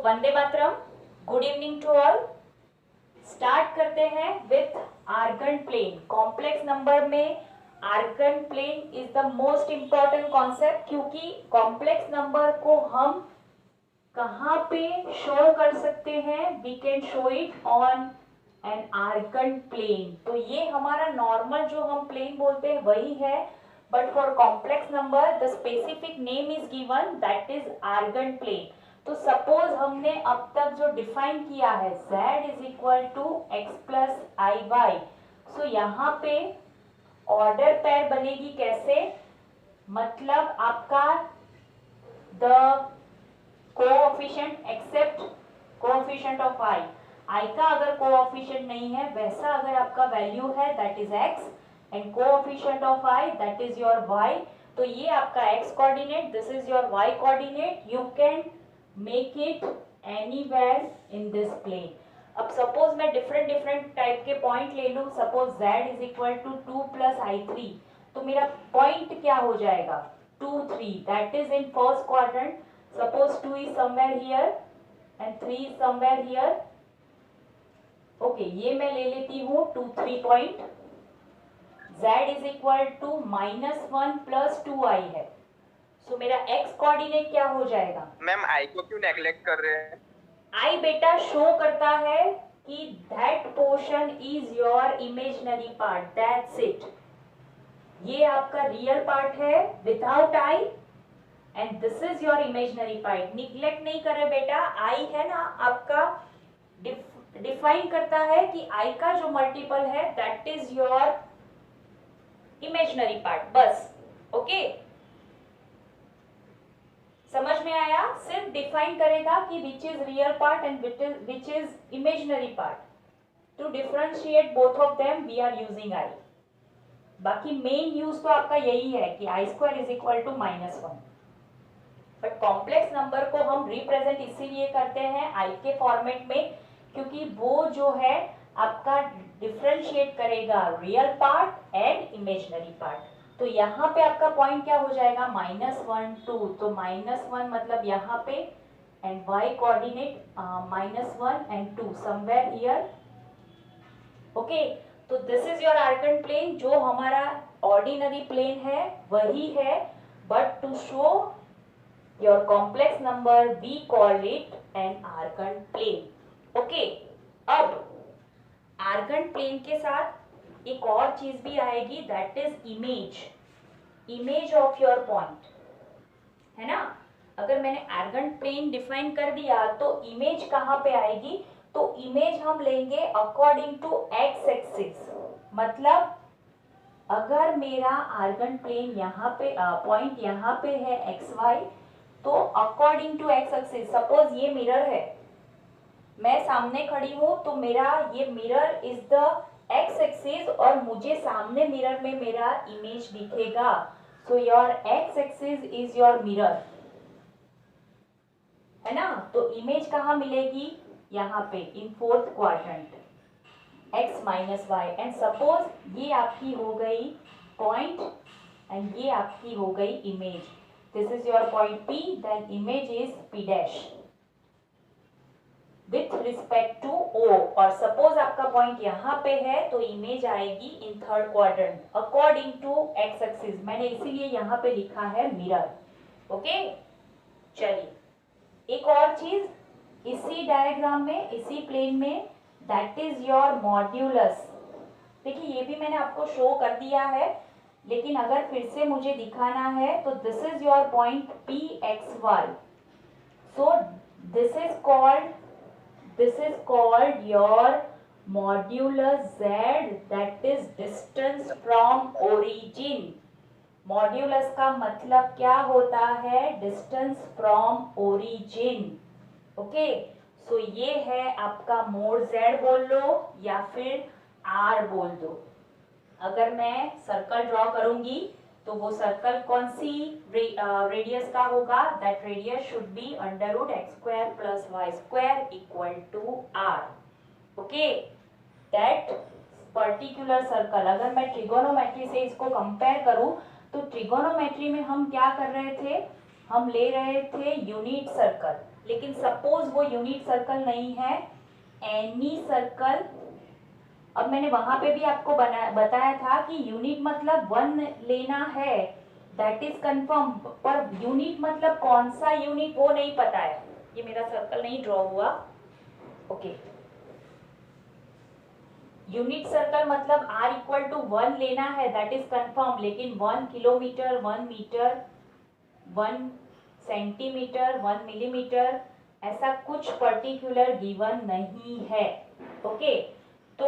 वंदे मातरम, good evening to all. Start करते हैं with Argand plane. Complex number में Argand plane is the most important concept, क्योंकि complex number को हम कहाँ पे शो कर सकते हैं? We can show it on an Argand plane. तो ये हमारा नॉर्मल जो हम प्लेन बोलते हैं वही है, but for complex number the specific name is given, that is Argand plane. तो सपोज हमने अब तक जो डिफाइन किया है z is equal to x plus i y, so यहाँ पे ऑर्डर पेयर बनेगी कैसे? मतलब आपका द coefficient except coefficient of i, i का अगर कोएफिशिएंट नहीं है, वैसा अगर आपका वैल्यू है that is x, and coefficient of i that is your y। तो ये आपका x coordinate, this is your y coordinate. You can make it anywhere in this plane. अब सपोज मैं डिफरेंट टाइप के पॉइंट ले लूं, suppose z is equal to 2 plus i3, तो मेरा पॉइंट क्या हो जाएगा? 2 3, that is in first quadrant. Suppose 2 is somewhere here and 3 is somewhere here. Okay, ये मैं ले लेती हूँ 2 3 point. z is equal to -1 plus 2i है, सो मेरा x कोऑर्डिनेट क्या हो जाएगा? मैम i को क्यों नेग्लेक्ट कर रहे हैं? i बेटा शो करता है कि that portion is your imaginary part, that's it। ये आपका रियल पार्ट है without i, and this is your imaginary part. Neglect नहीं कर रहे बेटा, आई है ना आपका डिफाइन करता है कि आई का जो मल्टीपल है that is your imaginary part, बस। ओके, समझ में आया? सिर्फ डिफाइन करेगा कि which is real part and which is imaginary part. To differentiate both of them we are using i. बाकी मेन यूज तो आपका यही है कि i square is equal to -1। But complex number को हम रिप्रेजेंट इसीलिए करते हैं आई के फॉर्मेट में, क्योंकि वो जो है आपका डिफरेंशिएट करेगा real part and imaginary part. तो यहाँ पे आपका पॉइंट क्या हो जाएगा? -1 2, तो -1 मतलब यहाँ पे, and y coordinate -1 and 2 somewhere here. Okay, तो this is your Argand plane. जो हमारा ऑर्डिनरी प्लेन है वही है, but to show your complex number we call it an argand plane। okay, अब argand plane के साथ एक और चीज भी आएगी, that is image of your point, है ना? अगर मैंने argand plane डिफाइन कर दिया तो इमेज कहाँ पे आएगी? तो इमेज हम लेंगे अकॉर्डिंग टू x एक्सिस। मतलब अगर मेरा आर्गन प्लेन यहाँ पे पॉइंट यहाँ पे है xy, तो according to x axis, suppose ये मिरर है, मैं सामने खड़ी हूं, तो मेरा ये mirror is the x axis और मुझे सामने मिरर में मेरा इमेज दिखेगा। So your x axis is your mirror, है ना? तो इमेज कहाँ मिलेगी? यहाँ पे in fourth quadrant, x minus y. And suppose ये आपकी हो गई पॉइंट एंड ये आपकी हो गई image. This is your point P, then image is P dash with respect to O। और suppose आपका पॉइंट यहाँ पे है तो इमेज आएगी in third quadrant according to x axis. मैंने इसीलिए यहाँ पे लिखा है मिरर। ओके, चलिए एक और चीज इसी डायग्राम में, इसी प्लेन में, दैट इज योर मॉड्यूलस। देखिए ये भी मैंने आपको शो कर दिया है, लेकिन अगर फिर से मुझे दिखाना है तो this is your point P x y. So this is called your modulus z, that is distance from origin. Modulus का मतलब क्या होता है? Distance from origin. Okay, so ये है आपका मोड z बोल लो या फिर r बोल दो। अगर मैं सर्कल ड्रॉ करूंगी तो वो सर्कल कौन सी रेडियस का होगा? That radius should be √x² + y² equal to r। Okay, that particular circle. अगर मैं ट्रिगोनोमेट्री से इसको कंपेयर करूं तो ट्रिगोनोमेट्री में हम क्या कर रहे थे? हम ले रहे थे यूनिट सर्कल, लेकिन सपोज वो यूनिट सर्कल नहीं है, एनी सर्कल। अब मैंने वहां पे भी आपको बताया था कि यूनिट मतलब 1 लेना है, that is confirm, per unit मतलब कौन सा यूनिट वो नहीं पता है। ये मेरा सर्कल नहीं ड्रॉ हुआ, ओके। यूनिट सर्कल मतलब r इक्वल टू 1 लेना है, दैट इज कंफर्म, लेकिन 1 किलोमीटर, 1 मीटर, 1 सेंटीमीटर, 1 मिलीमीटर, ऐसा कुछ पर्टिकुलर गिवन नहीं है, ओके। तो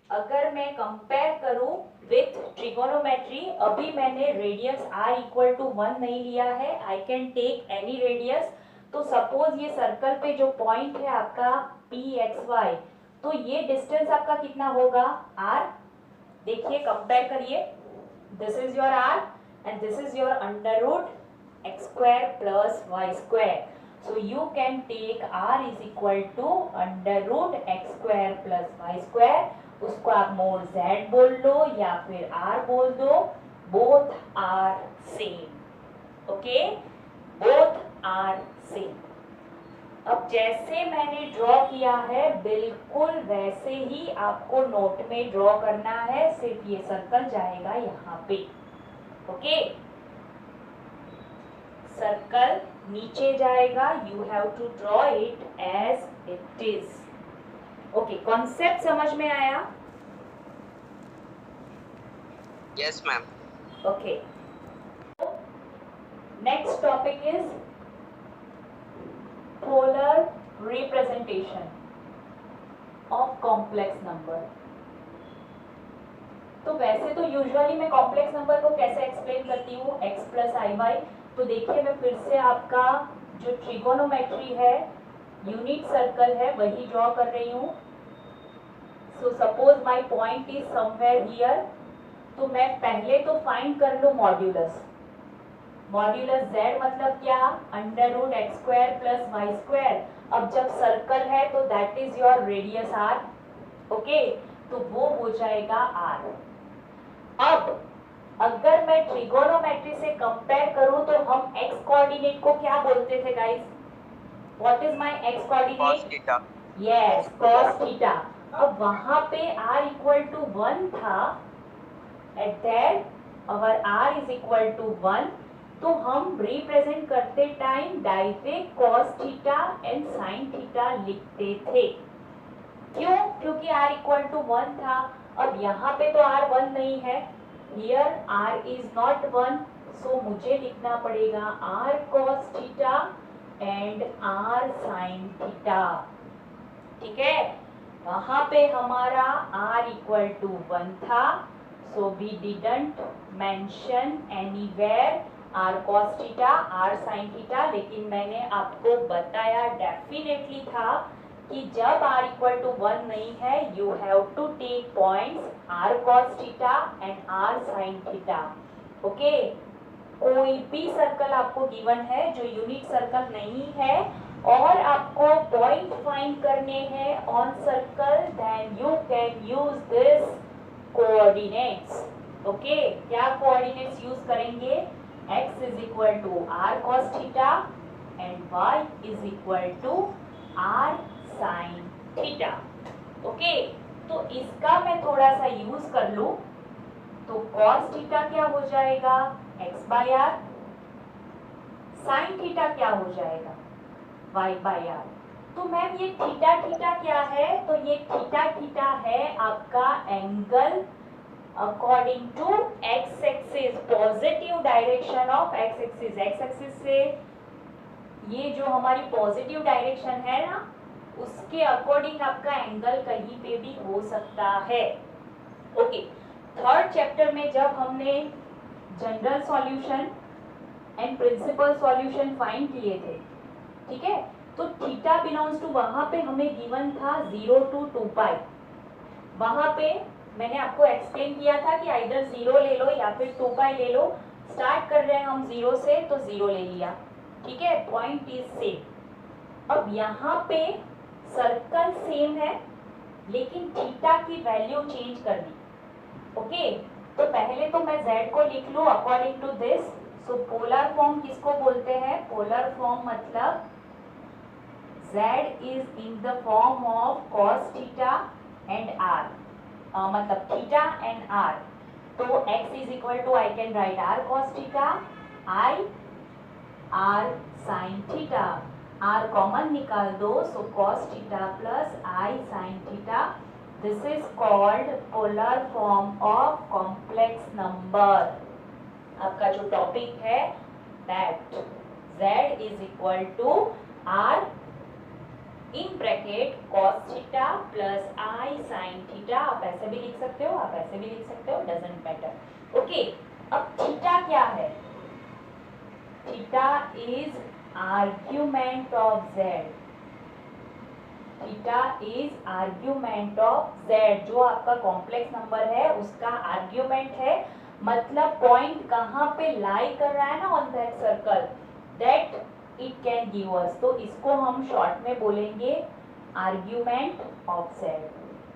अगर मैं कंपेयर करूं विथ ट्रिगोनोमेट्री, अभी मैंने रेडियस r इक्वल टू 1 नहीं लिया है, I can take any radius. तो सपोज ये सर्कल पे जो पॉइंट है आपका pxy, तो ये डिस्टेंस आपका कितना होगा r। देखिए कंपेयर करिए, this is your r and this is your under root x square plus y square. So you can take r is equal to under root x square plus y square. उसको आप मोर z बोल लो या फिर r बोल दो, both are same, okay? both are same. अब जैसे मैंने ड्रॉ किया है बिल्कुल वैसे ही आपको नोट में ड्रॉ करना है, सिर्फ ये सर्कल जाएगा यहाँ पे, ओके। सर्कल नीचे जाएगा, you have to draw it as it is, okay. Concept समझ में आया? Yes ma'am. Okay, next topic is polar representation of complex number. तो वैसे तो यूजुअली मैं कॉम्प्लेक्स नंबर को कैसे एक्सप्लेन करती हूँ, x प्लस आई वाई। तो देखिए मैं फिर से आपका जो ट्रिगोनोमेट्री है, यूनिट सर्कल है, वही ड्रॉ कर रही हूँ। So suppose my point is somewhere here, तो मैं पहले तो फाइंड कर लूँ मॉड्यूलस। मॉड्यूलस z मतलब क्या, under root x square plus y square. अब जब सर्कल है तो that is your radius r, okay. तो वो हो जाएगा r। अब अगर मैं ट्रिगोनोमेट्री से कंपेयर करूं तो हम x कोऑर्डिनेट को क्या बोलते थे guys? What is my x coordinate? Yes, cos theta. अब वहां पे r इक्वल टू 1 था, at that our r is equal to 1, तो हम रिप्रेजेंट करते time direct cos theta and sin theta लिखते थे। क्यों? क्योंकि r इक्वल टू 1 था। अब यहाँ पे तो r 1 नहीं है, here r is not 1, so मुझे लिखना पड़ेगा r cos theta and r sin theta, ठीक है। वहां पे हमारा r इक्वल टू 1 था, so we didn't mention anywhere r cos theta, r sin theta, लेकिन मैंने आपको बताया डेफिनेटली था कि जब r इक्वल टू 1 नहीं है, you have to take points r cos theta and r sin theta, okay. कोई भी सर्कल आपको गिवन है जो यूनिट सर्कल नहीं है और आपको पॉइंट फाइंड करने हैं on circle, then you can use this coordinates, okay. क्या कोऑर्डिनेट्स यूज करेंगे? x is equal to r cos theta and y is equal to r sin theta, okay. तो इसका मैं थोड़ा सा यूज कर लूं तो cos थीटा क्या हो जाएगा? x by r। sin theta क्या हो जाएगा? y by r। तो मैम ये थीटा थीटा क्या है? तो ये थीटा थीटा है आपका angle according to x axis, positive direction of x axis. x axis से ये जो हमारी पॉजिटिव डायरेक्शन है ना, उसके अकॉर्डिंग आपका एंगल कहीं पे भी हो सकता है, ओके। थर्ड चैप्टर में जब हमने general solution and principal solution find किए थे, ठीक है, तो थीटा बिलोंग्स टू, वहां पे हमें गिवन था 0 to 2 पाई। वहां पे मैंने आपको एक्सप्लेन किया था कि आइदर 0 ले लो या फिर 2 पाई ले लो। स्टार्ट कर रहे हैं हम 0 से, तो 0 ले लिया, ठीक है, पॉइंट इज सेम। अब यहाँ पे सर्कल सेम है लेकिन थीटा की वैल्यू चेंज कर दी, ओके। तो पहले तो मैं z को लिख लूं according to this, so polar form किसको बोलते हैं? पोलर फॉर्म मतलब z is in the form of cos theta and r, मतलब थीटा एंड r. तो x is equal to, I can write r cos theta, I r sin theta. r common निकाल दो, so cos theta plus I sin theta. This is called polar form of complex number. आपका जो topic है that z is equal to r in bracket cos theta plus I sin theta. आप ऐसे भी लिख सकते हो, आप ऐसे भी लिख सकते हो, doesn't matter. ओके, अब थीटा क्या है? Theta is argument of z. Theta is argument of z. जो आपका कॉम्प्लेक्स नंबर है उसका आर्ग्यूमेंट है, मतलब पॉइंट कहाँ पे लाई कर रहा है ना on that circle, that it can give us. तो इसको हम शॉर्ट में बोलेंगे argument of z,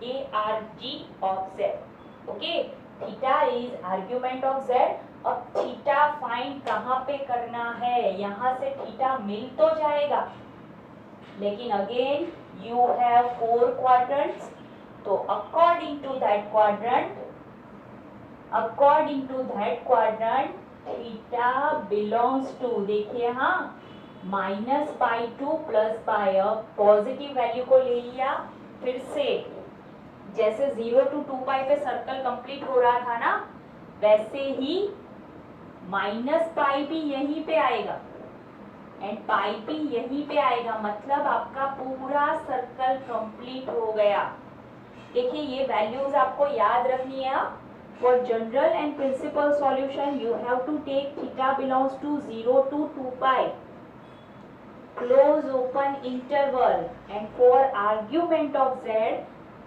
ARG of z. Okay, theta is argument of z. अब थीटा फाइंड कहाँ पे करना है? यहाँ से थीटा मिल तो जाएगा, लेकिन अगेन यू हैव 4 क्वाड्रेंट्स. तो according to that quadrant theta belongs to, देखिए हाँ, -π2 +π. अब पॉजिटिव वैल्यू को ले लिया, फिर से जैसे 0 to 2π पे सर्कल कंप्लीट हो रहा था ना, वैसे ही -π भी यहीं पे आएगा एंड पाई भी यहीं पे आएगा, मतलब आपका पूरा सर्कल कंप्लीट हो गया. देखिए ये वैल्यूज आपको याद रखनी है. For general and principal solution you have to take theta belongs to 0 to 2π, close open interval, and for argument of z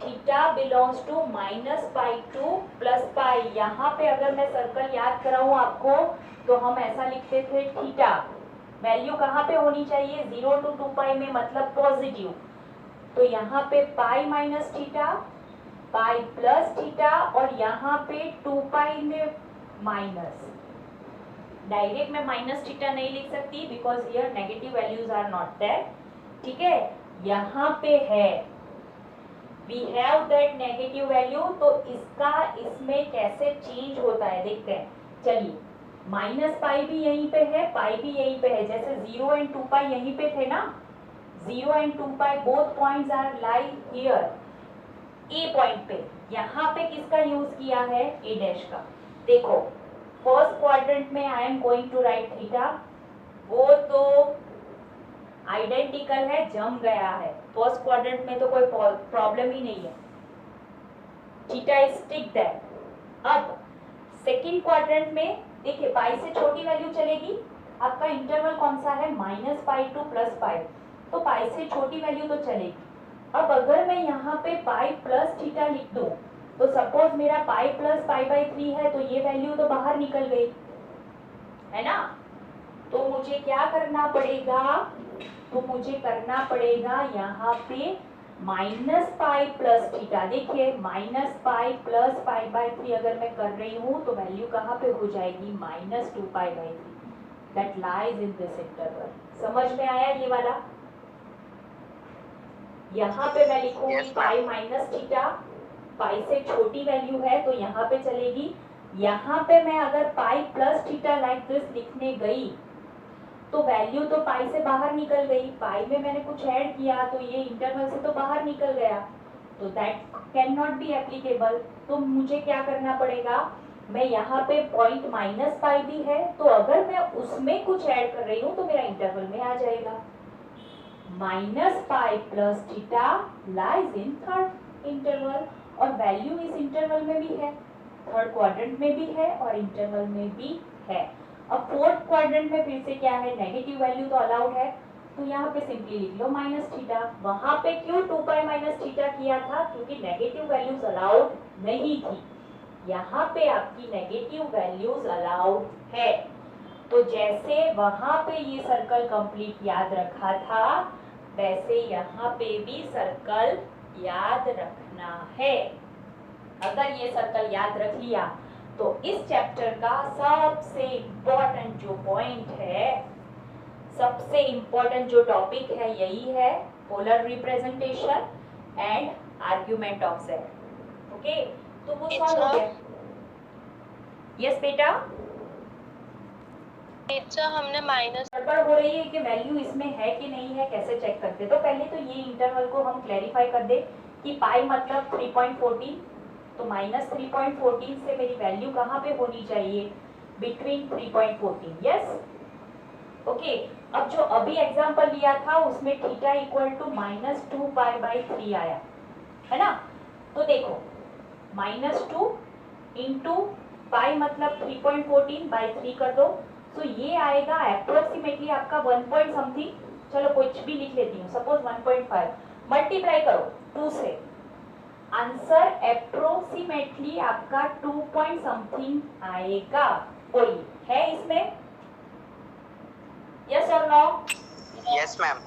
theta belongs to -π2 +π. यहाँ पे अगर मैं सर्कल याद कराऊं आपको तो हम ऐसा लिखते थे, थीटा वैल्यू कहाँ पे होनी चाहिए? 0 to 2π में, मतलब पॉजिटिव. तो यहाँ पे pi minus theta, pi plus theta, और यहाँ पे 2π में माइनस. डायरेक्ट में माइनस थीटा नहीं लिख सकती because here negative values are not there. ठीक है, यहाँ पे है, we have that negative value. तो इसका इसमें कैसे चेंज होता है देखते हैं. चलिए, -π भी यहीं पे है, पाई भी यहीं पे है. जैसे 0 and 2π यहीं पे थे ना, 0 and 2π both points are lie here, A point पे. यहाँ पे किसका यूज किया है? ए डैश का. देखो फर्स्ट क्वाड्रेंट में I am going to write theta, वो तो आइडेंटिकल है, जम गया है. फर्स्ट क्वाड्रेंट में तो कोई प्रॉब्लम ही नहीं है, थीटा इज स्टिक दैट. अब सेकंड क्वाड्रेंट में देखिए पाई से छोटी वैल्यू चलेगी. आपका इंटरवल कौन सा है? -π2 +π. तो पाई से छोटी वैल्यू तो चलेगी. अब अगर मैं यहाँ पे पाई प्लस थीटा लिख दूं, तो सपोज मेरा पाई प्लस π/3 है, तो ये वैल्यू तो बाहर निकल गई है ना. तो मुझे क्या करना पड़ेगा? तो मुझे करना पड़ेगा यहाँ पे -π प्लस थीटा. देखिए -π + π/3 अगर मैं कर रही हूँ तो वैल्यू कहाँ पे हो जाएगी? -2π/3. That lies in this interval. समझ में आया ये वाला? यहाँ पे मैं लिखूंगी Yes, पाई माइनस थीटा, पाई से छोटी वैल्यू है तो यहाँ पे चलेगी. यहाँ पे मैं अगर पाई प्लस थीटा लाइक दिस लिखने गई तो वैल्यू तो पाई से बाहर निकल गई. पाई में मैंने कुछ ऐड किया तो ये इंटरवल से तो बाहर निकल गया, तो that can not be applicable. तो मुझे क्या करना पड़ेगा? मैं यहाँ पे पॉइंट -π भी है, तो अगर मैं उसमें कुछ ऐड कर रही हूँ तो मेरा इंटरवल में आ जाएगा. -π plus theta lies in third interval, और वैल्यू इस इंटरवल में भी है, थर्ड क्वाड्रेंट में भी है और इंटरवल में भी है. अब फोर्थ क्वाड्रेंट में फिर से क्या है? नेगेटिव वैल्यू तो अलाउड है, तो यहाँ पे सिंपली लिख लो -θ. वहां पे क्यों 2π -θ किया था? क्योंकि नेगेटिव वैल्यूज अलाउड नहीं थी. यहाँ पे आपकी नेगेटिव वैल्यूज अलाउड है. तो जैसे वहां पे ये सर्कल कंप्लीट याद रखा था, वैसे यहाँ पे भी सर्कल याद रखना है. अगर ये सर्कल याद रख लिया तो इस चैप्टर का सबसे इम्पोर्टेंट जो पॉइंट है, सबसे इम्पोर्टेंट जो टॉपिक है यही है polar representation and argument of z। Okay, तो वो सॉल्व हो गया। यस बेटा, हमने माइनस गड़बड़ हो रही है कि वैल्यू इसमें है कि नहीं है, कैसे चेक करते? तो पहले तो ये इंटरवल को हम क्लैरिफाई कर दे कि पाई मतलब 3.14, तो माइनस 3.14 से मेरी वैल्यू कहाँ पे होनी चाहिए? बिटवीन 3.14। Yes, okay. अब जो अभी एग्जांपल लिया था उसमें थीटा इक्वल टू -2π/3 आया है ना। तो देखो -2 इंटू पाई मतलब 3.14/3 कर दो, तो ये आएगा अप्रोक्सीमेटली आपका 1 पॉइंट समथिंग, चलो कुछ भी लिख लेती हूँ, सपोज 1.5 मल्टीप्लाई करो 2 से, आंसर अप्रोक्सीमेटली आपका 2 पॉइंट समथिंग आएगा। कोई है इसमें? यस और नो? Yes ma'am.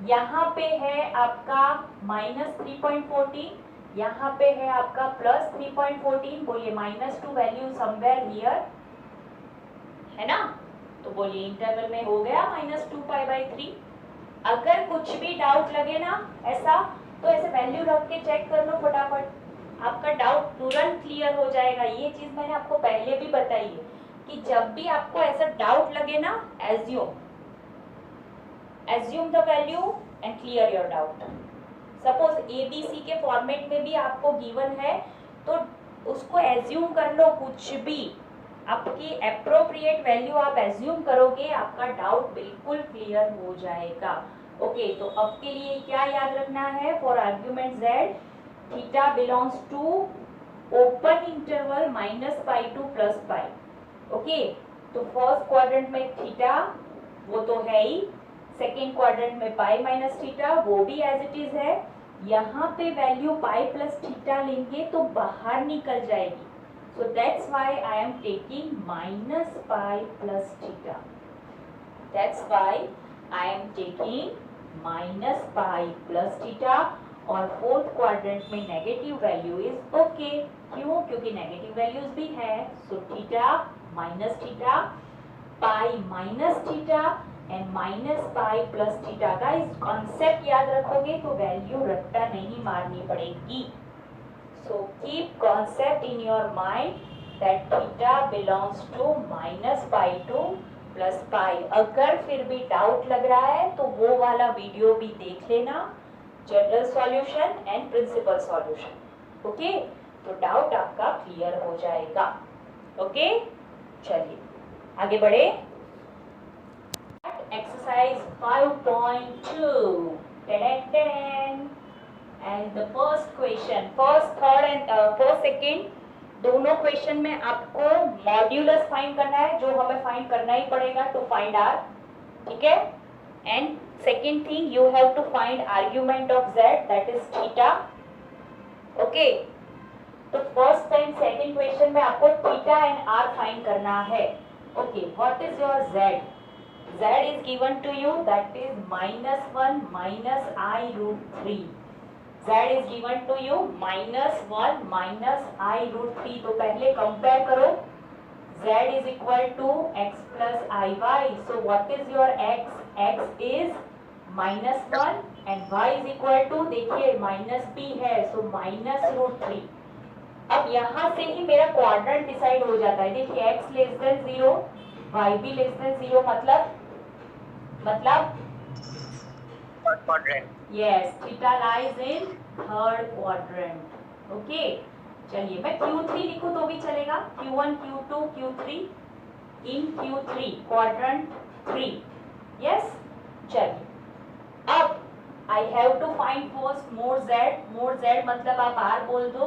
यहाँ पे है आपका -3.14, यहाँ पे है आपका +3.14, बोलिए -2 वैल्यू समवेयर हियर है ना। तो बोलिए इंटरवल में हो गया -2π/3। अगर कुछ भी डाउट लगे ना ऐसा, तो ऐसे वैल्यू रख के चेक कर लो फटाफट, आपका डाउट तुरंत क्लियर हो जाएगा। ये चीज मैंने आपको पहले भी बताई है कि जब भी आपको ऐसा डाउट लगे ना, assume the value and clear your doubt. Suppose ABC के फॉर्मेट में भी आपको गिवन है तो उसको एज्यूम कर लो, कुछ भी आपकी एप्रोप्रिएट वैल्यू आप एज्यूम करोगे, आपका डाउट बिल्कुल क्लियर हो जाएगा। ओके, तो अब के लिए क्या याद रखना है? For argument z, theta belongs to open interval -π to +π। Okay, तो फर्स्ट क्वाड्रेंट में थीटा वो तो है ही, सेकेंड क्वाड्रेंट में पाई माइनस थीटा वो भी एज इट इज है। यहाँ पे वैल्यू पाई प्लस थीटा लेंगे तो बाहर निकल जाएगी, so that's why I am taking -π plus theta. That's why I am taking -π plus theta। और फोर्थ क्वाड्रेंट में नेगेटिव वैल्यू इज ओके। क्यों? क्योंकि नेगेटिव वैल्यूज भी है। So theta minus theta, pi minus theta and -π plus theta का इस concept याद रखोगे तो वैल्यू रट्टा नहीं मारनी पड़ेगी। So keep concept in your mind that theta belongs to -π to +π। अगर फिर भी डाउट लग रहा है तो वो वाला वीडियो भी देख लेना, general solution and principal solution. Okay, तो डाउट आपका क्लियर हो जाएगा। ओके, चलिए आगे बढ़े। Exercise 5.2 and the first question, first third and first second दोनों क्वेश्चन में आपको मॉड्यूलस फाइंड करना है, जो हमें फाइंड करना ही पड़ेगा टू फाइंड आर, ठीक है। And second thing you have to find argument of z, that is theta. Okay, तो फर्स्ट एंड सेकेंड क्वेश्चन में आपको थीटा एंड आर फाइंड करना है। Okay, what is your z? z is given to you, that is -1 - I√3। z is given to you -1 - I√3। तो पहले compare करो, z is equal to x plus iy। So what is your x? x is -1 and y is equal to, देखिए -b है, so -√3। अब यहाँ से ही मेरा quadrant decide हो जाता है। देखिए x लेस देन 0, y भी लेस देन 0, मतलब third quadrant. Yes, theta lies in third quadrant. Okay, चलिए मैं Q3 लिखूं तो भी चलेगा, Q1 Q2 Q3 इन Q3 क्वाड्रेंट 3। यस, चलिए अब I have to find first mod z। Mod z मतलब आप r बोल दो,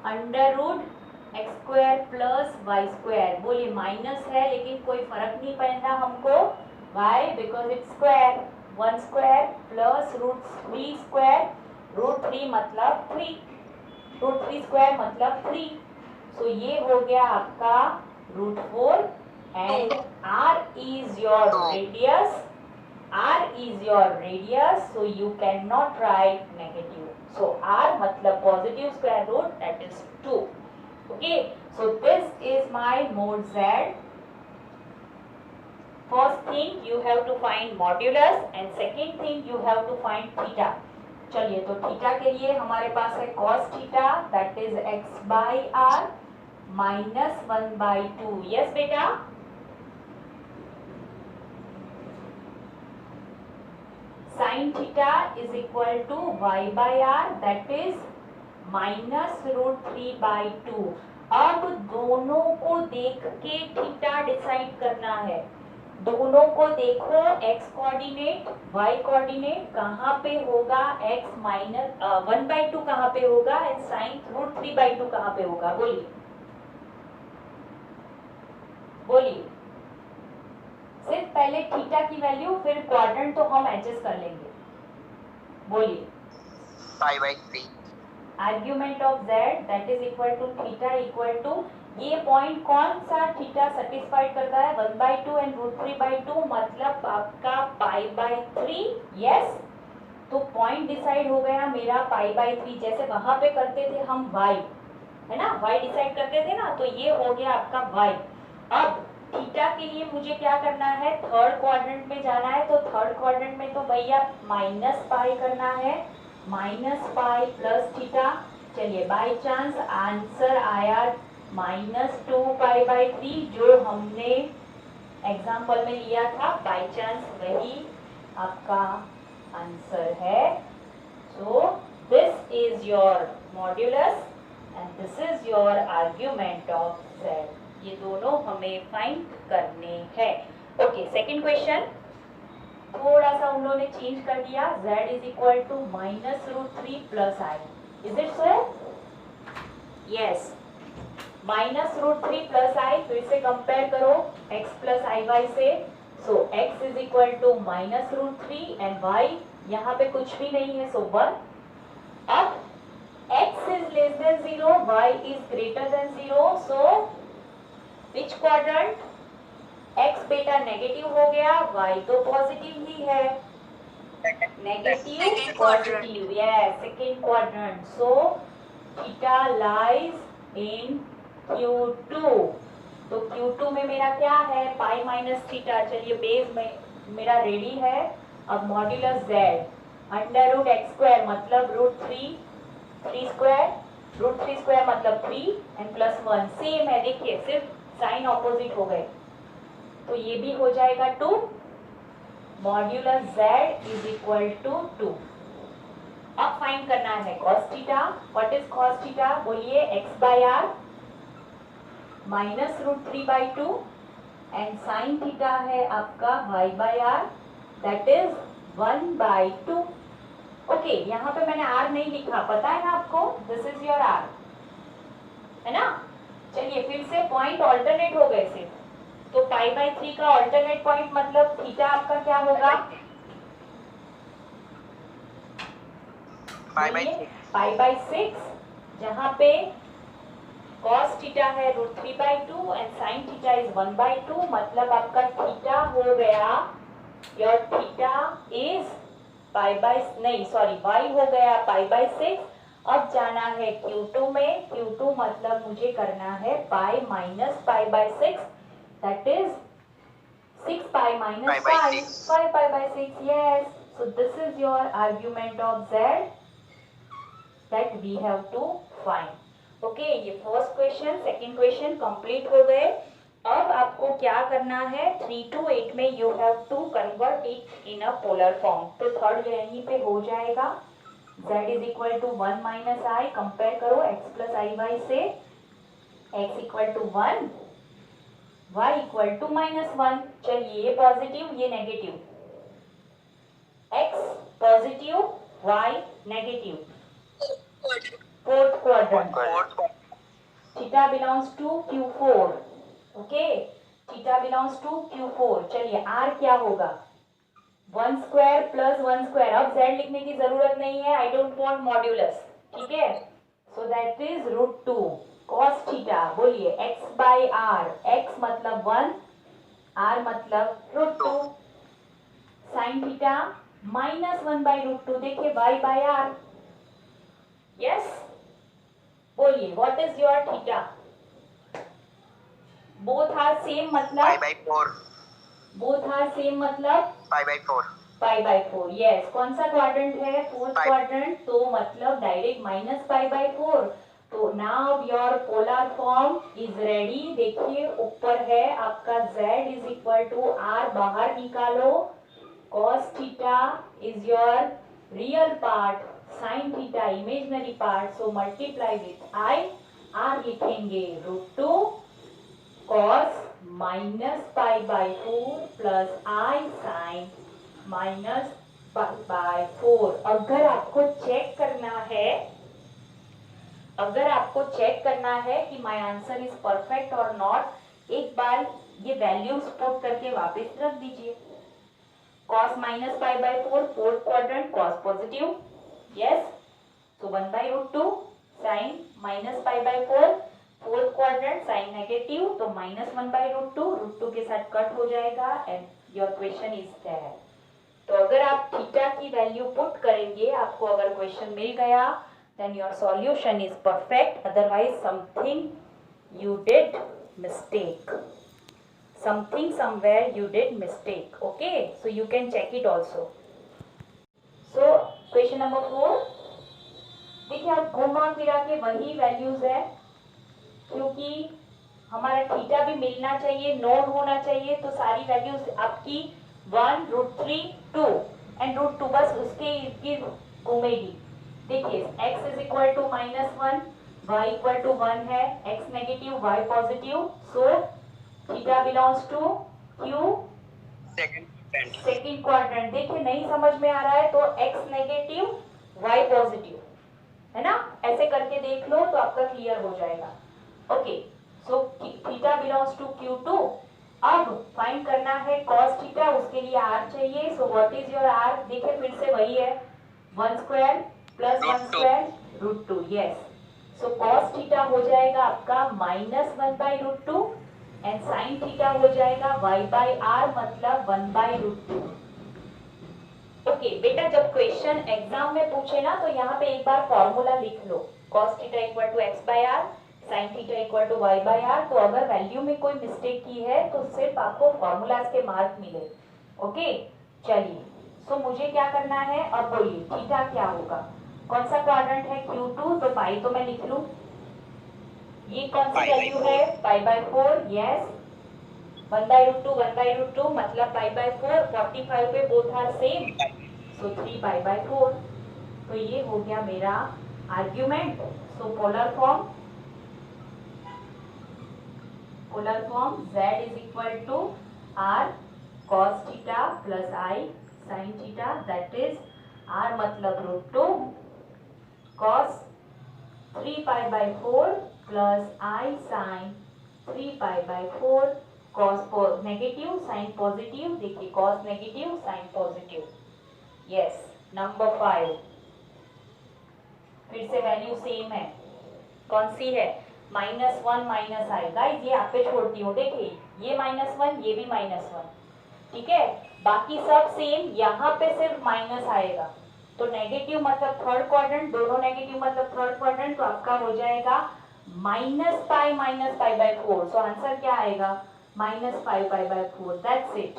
√x² + y²। बोलिए माइनस है लेकिन कोई फर्क नहीं पड़ता हमको, why? Because it's square, 1 square plus √3², √3 मतलब 3, √3² मतलब 3। सो ये हो गया आपका √4 and r is your radius, r is your radius, so you cannot write negative। so r मतलब positive square root, that is 2। Okay, so this is my mode Z. First thing you have to find modulus and second thing you have to find theta. चलिए, तो theta के लिए हमारे पास है cos theta, that is x by r minus 1/2. Yes बेटा, sin theta is equal to y by r, that is minus √3/2. अब दोनों को देख के थीटा डिसाइड करना है। दोनों को देखो, x कोऑर्डिनेट y कोऑर्डिनेट कहाँ पे होगा, x माइनस 1/2 कहाँ पे होगा एंड साइन √3/2 कहाँ पे होगा। बोलिए बोलिए, सिर्फ पहले थीटा की वैल्यू, फिर क्वाड्रेंट तो हम एडजस्ट कर लेंगे। बोलिए, π/3 argument of z that is equal to theta equal to, ये पॉइंट कौन सा थीटा सेटिस्फाइड करता है, 1/2 एंड √3/2, मतलब आपका π/3। यस, तो पॉइंट डिसाइड हो गया मेरा π/3। जैसे वहां पे करते थे हम y, है ना, y डिसाइड करते थे ना, तो ये हो गया आपका y। अब थीटा के लिए मुझे क्या करना है, थर्ड क्वाड्रेंट में जाना है, तो थर्ड क्वाड्रेंट में तो भैया माइनस पाई करना है, माइनस पाई प्लस थीटा। चलिए, बाय चांस आंसर आया -2π/3, जो हमने एग्जाम्पल में लिया था, बाय चांस वही आपका आंसर है। सो this is your modulus and this is your argument of z। ये दोनों हमें फाइंड करने हैं। ओके, सेकंड क्वेश्चन, थोड़ा सा उन्होंने चेंज कर दिया, z is equal to -√3 plus i। Is it so? Yes, -√3 plus i, फिर से कंपेयर करो x प्लस i से। So x is equal to -√3 and y यहाँ पे कुछ भी नहीं है, सो 1। अब x is less than 0, y is greater than 0, so which quadrant, x बेटा नेगेटिव हो गया, y तो पॉजिटिव ही है, negative positive, yes, second quadrant. So theta lies इन Q2। तो Q2 में मेरा क्या है, पाई माइनस थीटा। चलिए, बेस में मेरा रेडी है। अब मॉड्यूलस z √x² मतलब √3, 3 स्क्वायर, √3 स्क्वायर मतलब 3 एंड प्लस 1 सेम है। देखिए, सिर्फ साइन ऑपोजिट हो गए, तो ये भी हो जाएगा 2। Modulus z is equal to 2। अब फाइंड करना है cos theta. What is cos theta, बोलिए, x by r minus √3/2 and sine theta है आपका y by r, that is 1/2। Okay, यहाँ पे मैंने r नहीं लिखा, पता है ना आपको, दिस इज योर r, है ना। चलिए, फिर से पॉइंट ऑल्टरनेट हो गए सिर्फ, तो π/3 का ऑल्टरनेट पॉइंट मतलब थीटा आपका क्या होगा, π/6, जहाँ पे cos थीटा है √3/2 एंड sin थीटा इज 1/2, मतलब आपका थीटा हो गया, योर थीटा इज y हो गया π/6। अब जाना है Q2 में, Q2 मतलब मुझे करना है pi minus π/6, that is 6π minus 5, 5π/6, yes. So this is your argument of z that we have to find. Okay, ये first question, second question complete हो गए। अब आपको क्या करना है, 3 to 8 में you have to convert it in a polar form. तो थर्ड यहीं पे हो जाएगा, z is equal to 1 minus i, compare करो x प्लस आई वाई से, x equal to 1, y equal to -1। चलिए, ये पॉजिटिव ये negative, x positive y negative, fourth quadrant, theta belongs to Q4। Okay, theta belongs to Q4। चलिए, r क्या होगा, 1 square plus 1 square. अब z लिखने की जरूरत नहीं है, आई डोंट वांट मॉड्यूलस, ठीक है। So that is √2 cos theta. बोलिए, x बाई आर, x मतलब 1, r मतलब √2, साइन थीटा -1/√2। देखिए, y बाई आर, यस। बोलिए, what is your theta, both are same मतलब 5/4 बोथ आर सेम मतलब 5/4 π/4 यस। कौन सा क्वाड्रेंट है? Fourth Pi. क्वाड्रेंट, तो मतलब डायरेक्ट -π/4। तो now your polar form is ready. देखिए ऊपर है आपका z is equal to r, बाहर निकालो। cos theta is your real part, sin theta imaginary part, so multiply with i, r लिखेंगे √2 cos -π/4 प्लस i sin -π/4। अगर आपको चेक करना है कि माय आंसर इज परफेक्ट और नॉट, एक बार ये वैल्यूज पुट करके वापस रख दीजिए। cos -π/4 fourth quadrant cos positive, yes, so 1/√2 sin -π/4 fourth quadrant sin negative, तो -1/√2 √2 के साथ कट हो जाएगा and your question is there. तो अगर आप थीटा की वैल्यू पुट करेंगे, आपको अगर क्वेश्चन मिल गया, then your solution is perfect, otherwise something you did mistake, something somewhere you did mistake, okay, so you can check it also. So question number 4, देखिए आप घुमा फिरा के वही वैल्यूज है, क्योंकि हमारा थीटा भी मिलना चाहिए, नोन होना चाहिए, तो सारी वैल्यूज आपकी 1 √3 2 एंड √2 बस उसके इर्द गिर्द घूमेगी। देखिए x is equal to -1, y equal to 1 है, x negative y positive, so theta belongs to q second quadrant. देखिए नहीं समझ में आ रहा है तो x नेगेटिव y पॉजिटिव है ना, ऐसे करके देख लो तो आपका क्लियर हो जाएगा। Okay, so theta belongs to q2। अब फाइंड करना है cos थीटा, उसके लिए r चाहिए, so what is your r? देखिए फिर से वही है 1 स्क्वायर प्लस 1 स्क्वायर √2, यस, सो cos थीटा हो जाएगा आपका -1/√2 एंड sin थीटा हो जाएगा y/r मतलब 1/√2। ओके बेटा, जब क्वेश्चन एग्जाम में पूछे ना तो यहाँ पे एक बार फॉर्मूला लिख लो, cos theta equal to x/r, sin theta equal to y/r। तो अगर वैल्यू में कोई मिस्टेक की है तो सिर्फ आपको फॉर्मूलाज के मार्क मिले। ओके चलिए, सो मुझे क्या करना है, अब बोलिए थीटा क्या होगा? कौन सा क्वाड्रेंट है? Q2, तो पाई तो मैं लिख लूं, ये कौन सी वैल्यू है? π/4, यस, 1/√2 मतलब π/4, 45 पे बोथ आर सेम, सो 3π/4। तो ये हो गया मेरा argument. So polar form z is equal to r cos theta plus i sin theta, that is r मतलब √2 cos 3π/4 plus i sin 3π/4 cos negative sin positive, देखिए cos negative sin positive, yes. Number 5, फिर से value same है, कौन सी है? -1 -i। Guys ये आप पे छोड़ती हूँ, देखिए ये -1, ये भी -1, ठीक है, बाकी सब सेम, यहाँ पे सिर्फ माइनस आएगा, तो नेगेटिव मतलब थर्ड क्वाड्रेंट, दोनों नेगेटिव मतलब थर्ड क्वाड्रेंट, तो आपका हो जाएगा -π/4। सो आंसर क्या आएगा? -π/4, दैट्स इट।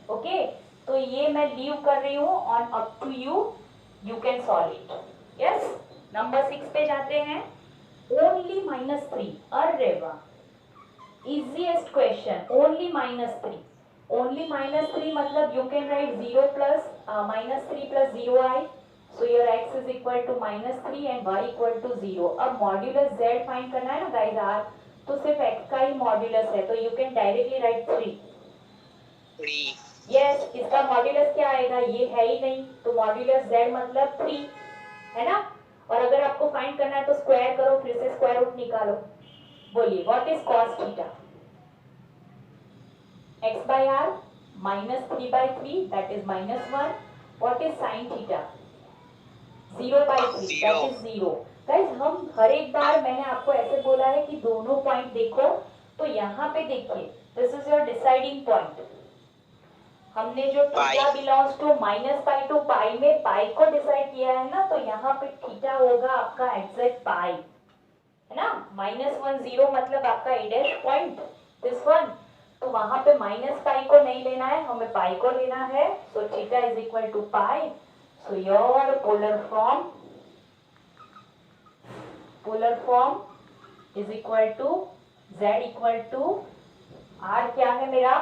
ओके, तो ये मैं लीव कर रही हूँ on up to you, you can solve it. Yes, number 6 पे जाते हैं। ओनली -3, अरे वाह, इजीएस्ट क्वेश्चन, ओनली -3। ओनली -3 मतलब you can right 0 plus -3 plus 0i, so your x is equal to -3 and y equal to 0। अब modulus z find करना है ना गाइस, r तो सिर्फ x का ही मॉड्यूलस है, तो you can directly right 3। Yes, इसका मॉड्यूलस क्या आएगा? ये है ही नहीं, तो मॉड्यूलस z मतलब 3 है ना। और अगर आपको फाइंड करना है तो स्क्वायर करो, फिर से स्क्वायर रूट निकालो। बोलिए what is cos theta? x/r -3/3 that is -1। what is sin theta? 0/3 that is 0। Guys हम हर एक बार मैंने आपको ऐसे बोला है कि दोनों पॉइंट देखो, तो यहाँ पे देखिए this is your deciding point. हमने जो थीटा बिलोंग्स टू -π टू π में पाई को डिसाइड किया है ना, तो यहाँ पे थीटा होगा आपका एग्जैक्ट पाई, है ना। -1 0 मतलब आपका a' पॉइंट, दिस वन, तो वहां पे माइनस पाई को नहीं लेना है, हमें पाई को लेना है. So theta is equal to pi. So your polar form is equal to z equal to r क्या है मेरा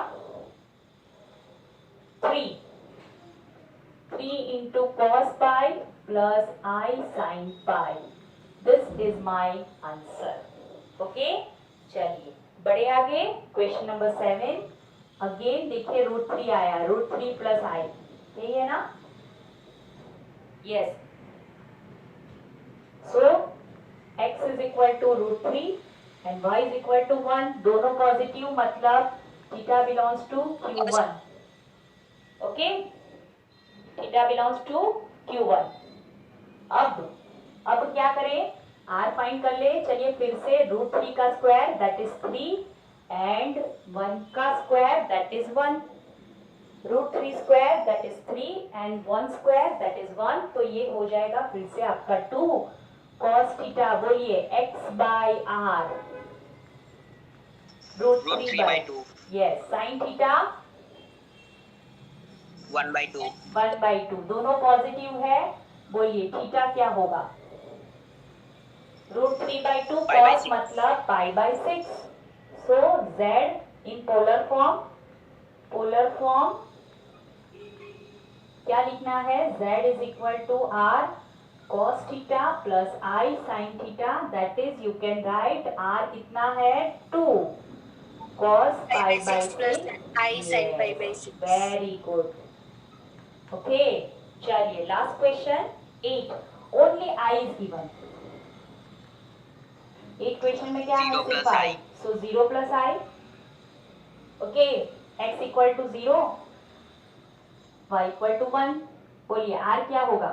3 into cos pi plus I sin pi. This is my answer. Okay? चलिए बढ़े आगे. Question number 7. अगेन देखिए √3 आया, √3 plus आई, यही है ना? Yes. So x is equal to √3 and y is equal to 1. दोनों पॉजिटिव, मतलब theta belongs to q1. Okay, theta belongs to q1. अब क्या करें, r फाइंड कर ले. चलिए फिर से √3 का स्क्वायर दैट इज 3 एंड 1 का square that is 1. √3 square that is 3 and 1 square that is 1. तो ये हो जाएगा फिर से आपका 2 cos थीटा. बोलिए x by r. √3 by 2. Yes. sin theta 1/2. 1/2. दोनों पॉजिटिव है. बोलिए थीटा क्या होगा? √3/2 cos मतलब π/6. So z in polar form क्या लिखना है? z is equal to r cos theta plus I sin theta. That is you can write r कितना है 2 cos π/6 I sin π/6. Very good. Okay, चलिए last question 8. Only I is given. 8 question में क्या है? 0 सिर्फ plus I. I. So 0 plus I. Okay, x equal to 0, y equal to 1. बोलिए r क्या होगा?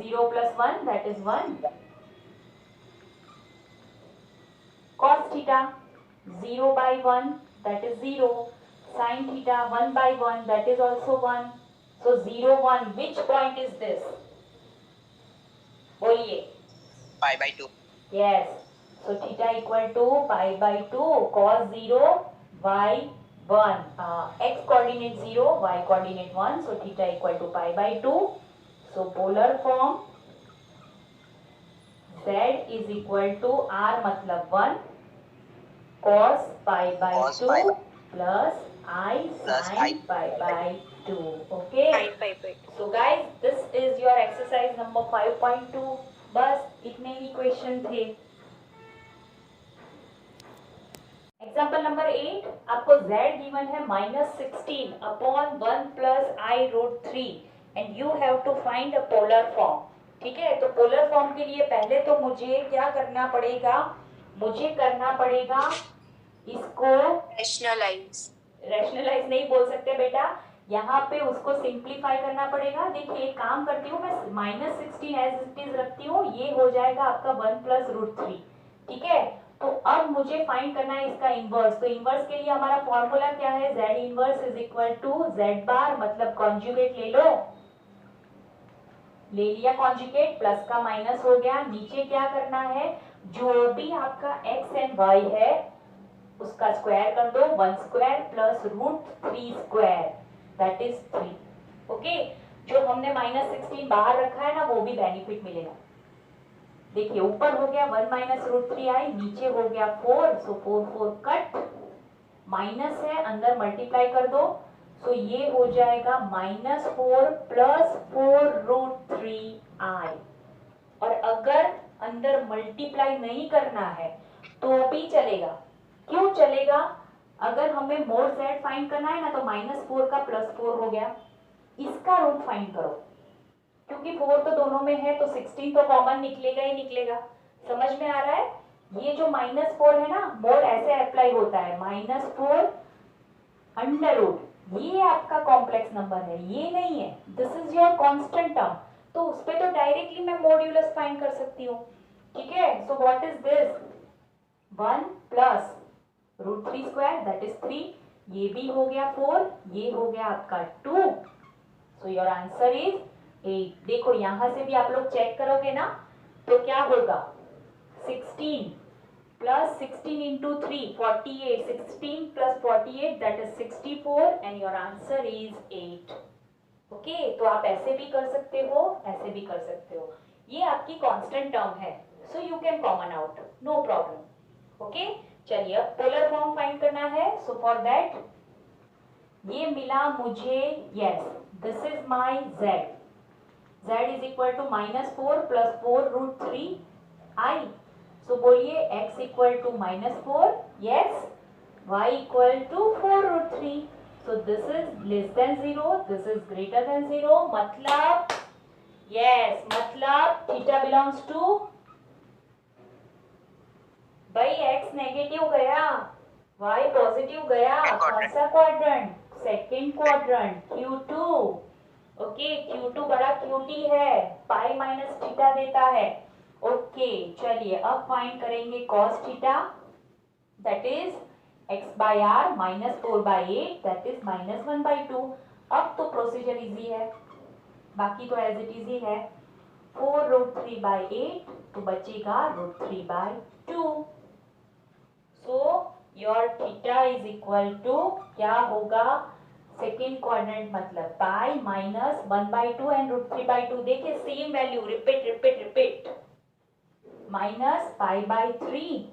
0 plus 1 that is 1. cos theta 0 by 1 that is 0. sin theta 1 by 1 that is also 1. So 0 1, which point is this? बोलिए. π/2. Yes. So theta equal to π/2 cos 0 y 1. X coordinate 0, y coordinate 1. So theta equal to π/2. So polar form z is equal to r मतलब 1 cos π/2 plus I sin π/2. Okay. Sin π/2. So guys, this is your exercise number 5.2. बस इतने ही question थे. Example number 8. आपको z given है -16 upon 1 plus I√3 and you have to find a polar form. ठीक है, तो पोलर फॉर्म के लिए पहले तो मुझे क्या करना पड़ेगा? मुझे करना पड़ेगा इसको रैशनलाइज नहीं बोल सकते बेटा, यहाँ पे उसको सिंप्लीफाई करना पड़ेगा. देखिए एक काम करती हूँ, मैं -16 एज इट इज रखती हूँ. ये हो जाएगा आपका 1 प्लस √3. ठीक है, तो अब मुझे फाइंड करना है इसका इनवर्स. तो इनवर्स के लिए हमारा फॉर्मूला क्या है? z inverse is equal to z bar मतलब कॉन्जुगेट ले लो. ले लिया कॉन्जुगेट, प्लस का माइनस हो गया. नीचे क्या करना है? जो भी आपका x एंड y है उसका स्क्वायर कर दो. 1 square plus √3 square that is 3. Okay, जो हमने -16 बाहर रखा है ना वो भी बेनिफिट मिलेगा. देखिए ऊपर हो गया 1 माइनस √3i, नीचे हो गया 4. सो 4 कट, माइनस है अंदर मल्टीप्लाई कर दो. सो ये हो जाएगा -4 प्लस 4√3i. और अगर अंदर मल्टीप्लाई नहीं करना है तो भी चलेगा. क्यों चलेगा? अगर हमें मोड z फाइंड करना है ना तो -4 का +4 हो गया. इसका रूट फाइंड करो, क्योंकि 4 तो दोनों में है तो 16 तो कॉमन निकलेगा ही निकलेगा. समझ में आ रहा है? ये जो -4 है ना, मोड ऐसे अप्लाई होता है. -4 अंडर रूट, ये आपका कॉम्प्लेक्स नंबर है, ये नहीं है. This is your constant term. तो उस पे तो डायरेक्टली मैं मॉड्यूलस फाइंड कर सकती हूँ. ठीक है, so what is this? 1 plus √3 square that is 3. ये भी हो गया 4, ये हो गया आपका 2. So your answer is 8. देखो यहां से भी आप लोग चेक करोगे ना तो क्या होगा? 16 plus 16 into 3, 48. 16 plus 48, that is 64, and your answer is 8. Okay, तो आप ऐसे भी कर सकते हो, ऐसे भी कर सकते हो. ये आपकी कांस्टेंट टर्म है, so you can common out, no problem. Okay, चलिए अब पोलर फॉर्म फाइंड करना है. सो फॉर दैट ये मिला मुझे, yes, this is my z. z is equal to -4 plus 4 root 3 i. So बोलिए x equal to -4, yes, y equal to 4 root 3. So this is less than 0, this is greater than 0, मतलब, yes, मतलब theta belongs to, भाई x negative गया, y positive गया, कौन सा quadrant? Second quadrant, Q2. Okay, Q2 बड़ा QT है, pi minus theta देता है. ओके, चलिए अब फाइंड करेंगे cos theta, that is x by r minus 4 by 8, that is minus 1 by 2. अब तो प्रोसीजर इजी है, बाकी तो एज इट इज ही है. 4 रूट 3 by 8, तो बचेगा root 3 by 2. So your theta is equal to क्या होगा? सेकेंड क्वाड्रेंट मतलब pi minus 1 by 2 and root 3 by 2. देखिए same value, repeat repeat repeat. Minus pi by 3,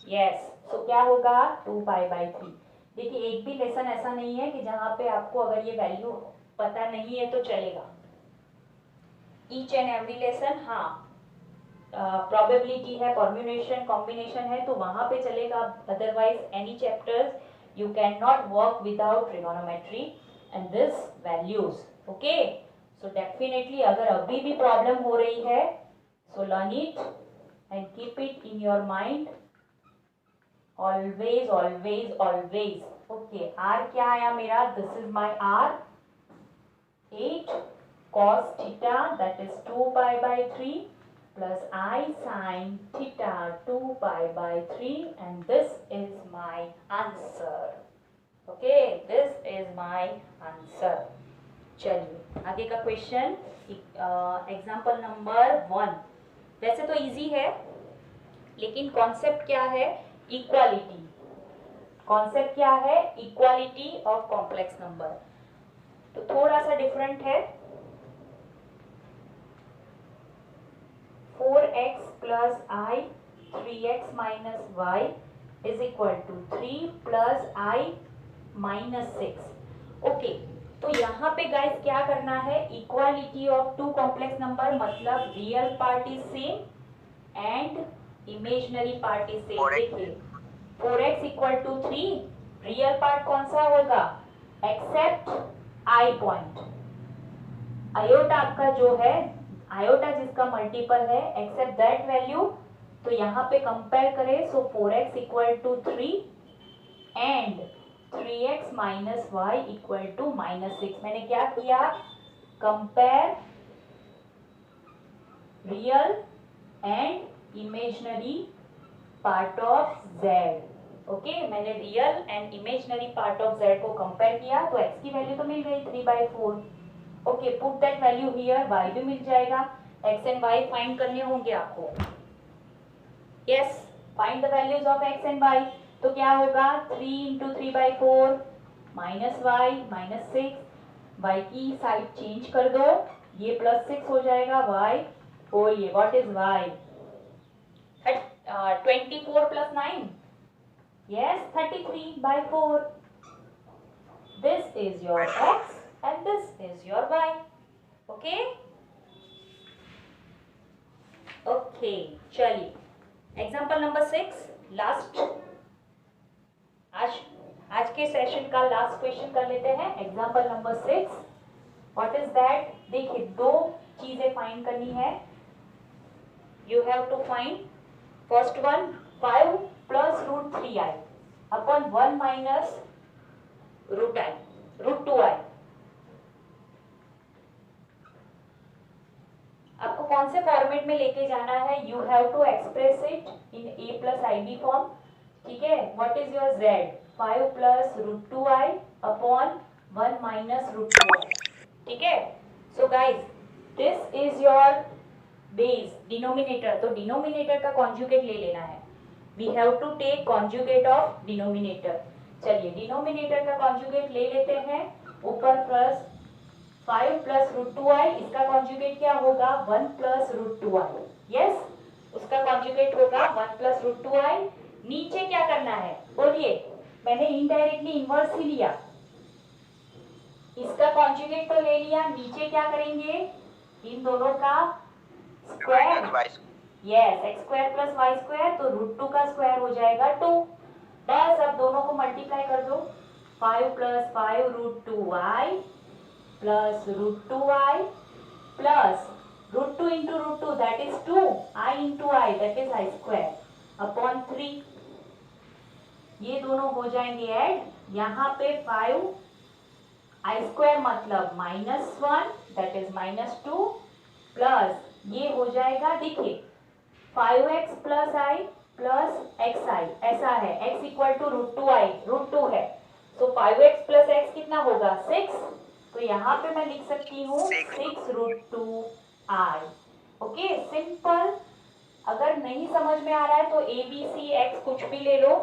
yes, so क्या होगा? 2 पाई by 3. देखिए एक भी लेसन ऐसा नहीं है कि जहां पे आपको अगर ये वैल्यू पता नहीं है तो चलेगा. ईच एंड एवरी लेसन, हाँ, प्रोबेबिलिटी है, परम्यूटेशन, कॉम्बिनेशन है, तो वहां पे चलेगा. Otherwise any chapters you can not work without trigonometry and this values. Okay, so definitely अगर अभी भी प्रॉब्लम हो रही है, so learn it and keep it in your mind, always always always. Okay, r क्या आया मेरा? This is my r, 8 cos theta, that is 2 pi by 3 plus I sin theta 2 pi by 3, and this is my answer. Okay, this is my answer. चलिए आगे का question, example number 1. वैसे तो easy है, लेकिन कॉन्सेप्ट क्या है? Equality. Concept क्या है? Equality of complex number. तो थोड़ा सा डिफरेंट है. 4x plus i 3x minus y is equal to 3 plus i minus 6. Okay, तो यहाँ पे गाइस क्या करना है? Equality of two complex number, मतलब real part is same and imaginary part is same. देखिए 4x equal to 3, real part कौन सा होगा? Accept I point. आयोटा आपका जो है, आयोटा जिसका मल्टीपल है, एक्सेप्ट दैट वैल्यू. तो यहाँ पे कंपेयर करें, so 4x equal to 3 and 3x minus y equal to -6. मैंने क्या किया? Compare real and imaginary part of z. Okay, मैंने real and imaginary part of z को कंपेयर किया, तो x की वैल्यू तो मिल गई 3/4. Okay, put that value here, y भी मिल जाएगा. x एंड y फाइंड करने होंगे आपको. Yes, find the values of x and y. तो क्या होगा? 3 into 3/4 minus y minus 6. y की साइड चेंज कर दो, ये +6 हो जाएगा. y, बोलिए what is y? 24 plus 9, yes, 33/4. This is your x and this is your y. Okay? Okay, चलिए एग्जाम्पल नंबर 6, लास्ट. आज के सेशन का लास्ट क्वेश्चन कर लेते हैं. Example number 6, what is that? देखिए दो चीजें फाइंड करनी है. You have to find first one, 5 plus root 3i upon 1 minus root 2i. आपको कौन से फॉर्मेट में लेके जाना है? You have to express it in a plus ib form. ठीक है, what is your z? 5 plus root 2i upon 1 minus root 2i. ठीक है, so guys this is your base denominator, तो डिनोमिनेटर का कॉन्जुगेट ले लेना है. We have to take conjugate of denominator. चलिए डिनोमिनेटर का कॉन्जुगेट ले लेते हैं. ऊपर प्लस 5 प्लस रूट 2i, इसका कॉन्जुगेट क्या होगा 1 प्लस रूट 2i. यस, उसका कॉन्जुगेट होगा 1 प्लस रूट 2i. नीचे क्या करना है बोलिए, मैंने इनडायरेक्टली इनवर्स ही लिया, इसका कॉन्जुगेट तो ले लिया, नीचे क्या करेंगे इन दोनों का square. Yes, x square plus y square, तो रूट 2 का स्क्वायर हो जाएगा 2. बस अब दोनों को मल्टीप्लाई कर दो. 5 plus 5 root 2i plus root 2i plus root 2 into root 2 that is 2, i into i that is i square upon 3. ये दोनों हो जाएंगे ऐड. यहाँ पे 5 i स्क्वायर मतलब -1 दैट इज -2 प्लस ये हो जाएगा, देखिए 5x plus i plus xi, ऐसा है x equal to root 2i, root 2 है, तो 5x प्लस x कितना होगा 6. तो यहाँ पे मैं लिख सकती हूँ 6 रूट 2i. Okay, simple. अगर नहीं समझ में आ रहा है तो a b c x कुछ भी ले लो.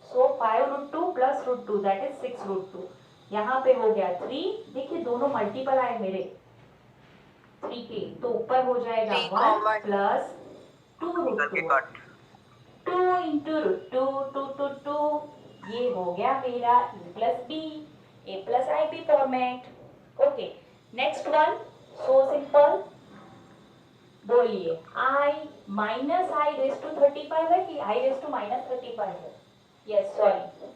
So 5 root 2 plus root 2 that is 6 root 2. यहाँ पे हो गया 3. देखिए दोनों मल्टीपल आए मेरे 3 के, तो ऊपर हो जाएगा 1 plus 2 root 2, 2 into root 2, 2 to 2, ये हो गया मेरा A plus B, A plus I B format. Okay, next one so simple. बोलिए i minus I raise to 35 है कि i रेस टू माइनस 35 है. Yes, sorry,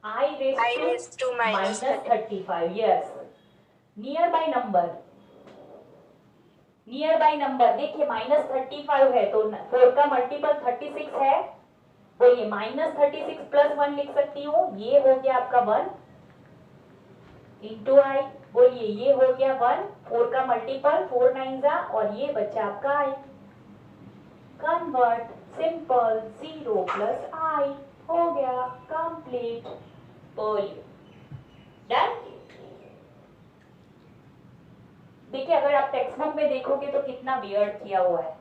i raise to minus 35. Yes, nearby number, nearby number देखिए -35 है तो 4 का multiple 36 है. बोलिए -36 प्लस 1 लिख सकती हूँ, ये हो गया आपका 1 इंटू आई. बोलिए ये हो गया 1, 4 का मल्टीपल 4 9 जा, और ये बच्चा आपका आई. कन्वर्ट सिंपल 0 प्लस आई हो गया कंप्लीट. बोलिए डन. देखिए अगर आप टेक्स्ट बुक में देखोगे तो कितना वियर्ड किया हुआ है.